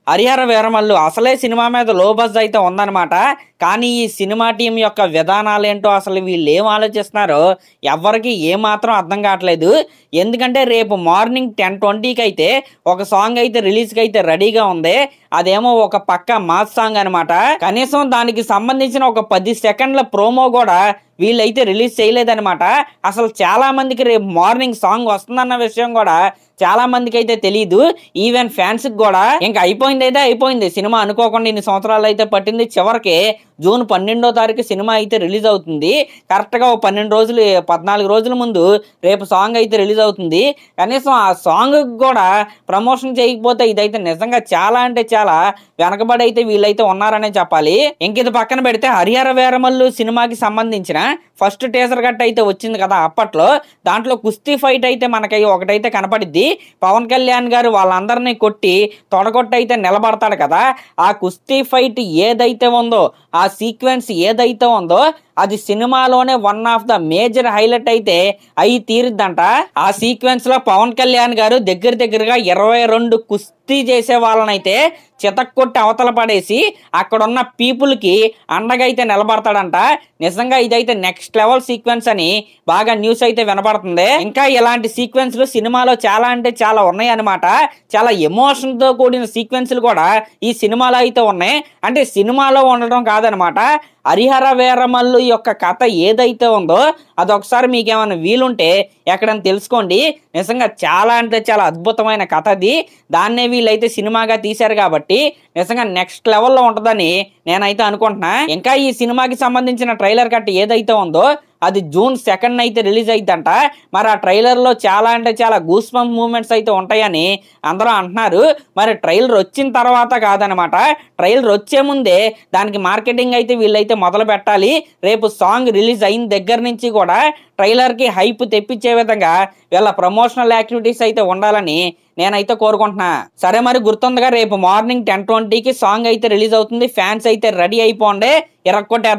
హరిహర వీరమల్లు అసలే సినిమా మీద లో బజ్ అయితే ఉందన్నమాట. కానీ ఈ సినిమా టీం యొక్క విధానాలు ఏంటో, అసలు వీళ్ళు ఏం ఆలోచిస్తున్నారో ఎవరికి ఏమాత్రం అర్థం కావట్లేదు. ఎందుకంటే రేపు మార్నింగ్ 10:20కి అయితే ఒక సాంగ్ అయితే రిలీజ్కి అయితే రెడీగా ఉంది. అదేమో ఒక పక్క మాస్ సాంగ్ అనమాట. కనీసం దానికి సంబంధించిన ఒక 10 సెకండ్ల ప్రోమో కూడా వీళ్ళైతే రిలీజ్ చేయలేదన్నమాట. అసలు చాలా మందికి రేపు మార్నింగ్ సాంగ్ వస్తుందన్న విషయం కూడా చాలా మందికి అయితే తెలియదు. ఈవెన్ ఫ్యాన్స్ కి కూడా ఇంకా అయిపోయింది సినిమా. అనుకోకుండా ఇన్ని సంవత్సరాలు అయితే పట్టింది. చివరికి జూన్ 12వ తారీఖు సినిమా అయితే రిలీజ్ అవుతుంది. కరెక్ట్ గా 14 రోజుల ముందు రేపు సాంగ్ అయితే రిలీజ్ అవుతుంది. కనీసం ఆ సాంగ్ కూడా ప్రమోషన్ చేయకపోతే ఇదైతే నిజంగా చాలా అంటే చాలా వెనకబడి అయితే వీళ్ళైతే ఉన్నారనే చెప్పాలి. ఇంక ఇది పక్కన పెడితే హరిహర వీరమల్లు సినిమాకి సంబంధించిన ఫస్ట్ టీజర్ గట్ట అయితే వచ్చింది కదా అప్పట్లో. దాంట్లో కుస్తీ ఫైట్ అయితే మనకి ఒకటైతే కనపడిద్ది. పవన్ కళ్యాణ్ గారు వాళ్ళందరినీ కొట్టి తొడగొట్టి అయితే నిలబడతాడు కదా. ఆ కుస్తీ ఫైట్ ఏదైతే ఉందో, ఆ సీక్వెన్స్ ఏదైతే ఉందో, అది సినిమాలోనే one of the major highlight అయితే అయి తీరిద్దంట. ఆ సీక్వెన్స్ లో పవన్ కళ్యాణ్ గారు దగ్గరగా 22 కుస్తీ చేసే వాళ్ళనైతే చితక్కొట్టి అవతల పడేసి అక్కడున్న పీపుల్ కి అండగా అయితే నిలబడతాడంట. నిజంగా ఇదైతే నెక్స్ట్ లెవెల్ సీక్వెన్స్ అని బాగా న్యూస్ అయితే వినపడుతుంది. ఇంకా ఇలాంటి సీక్వెన్స్లు సినిమాలో చాలా అంటే చాలా ఉన్నాయి అనమాట. చాలా ఎమోషన్ తో కూడిన సీక్వెన్స్లు కూడా ఈ సినిమాలో అయితే ఉన్నాయి. అంటే సినిమాలో ఉండడం కాదనమాట, హరిహర వీరమల్లు యొక్క కథ ఏదైతే ఉందో అదొకసారి మీకేమైనా వీలుంటే ఎక్కడైనా తెలుసుకోండి. నిజంగా చాలా అంటే చాలా అద్భుతమైన కథ అది. దాన్నే వీళ్ళైతే సినిమాగా తీశారు కాబట్టి నిజంగా నెక్స్ట్ లెవెల్లో ఉంటుందని నేనైతే అనుకుంటున్నా. ఇంకా ఈ సినిమాకి సంబంధించిన ట్రైలర్ కట్ ఏదైతే ఉందో అది జూన్ 2nd అయితే రిలీజ్ అయిద్దంట. మరి ఆ ట్రైలర్ లో చాలా అంటే చాలా గూస్ బంప్ మూమెంట్స్ అయితే ఉంటాయని అందరూ అంటున్నారు. మరి ట్రైలర్ వచ్చిన తర్వాత కాదనమాట, ట్రైలర్ వచ్చే ముందే దానికి మార్కెటింగ్ అయితే వీళ్ళైతే మొదలు పెట్టాలి. రేపు సాంగ్ రిలీజ్ అయిన దగ్గర నుంచి కూడా ట్రైలర్ కి హైప్ తెప్పించే విధంగా వీళ్ళ ప్రమోషనల్ యాక్టివిటీస్ అయితే ఉండాలని నేనైతే కోరుకుంటున్నా. సరే, మరి గుర్తుందిగా రేపు మార్నింగ్ 10:20కి సాంగ్ అయితే రిలీజ్ అవుతుంది. ఫ్యాన్స్ అయితే రెడీ అయిపోండి, ఇరక్కొట్టేద్దాం.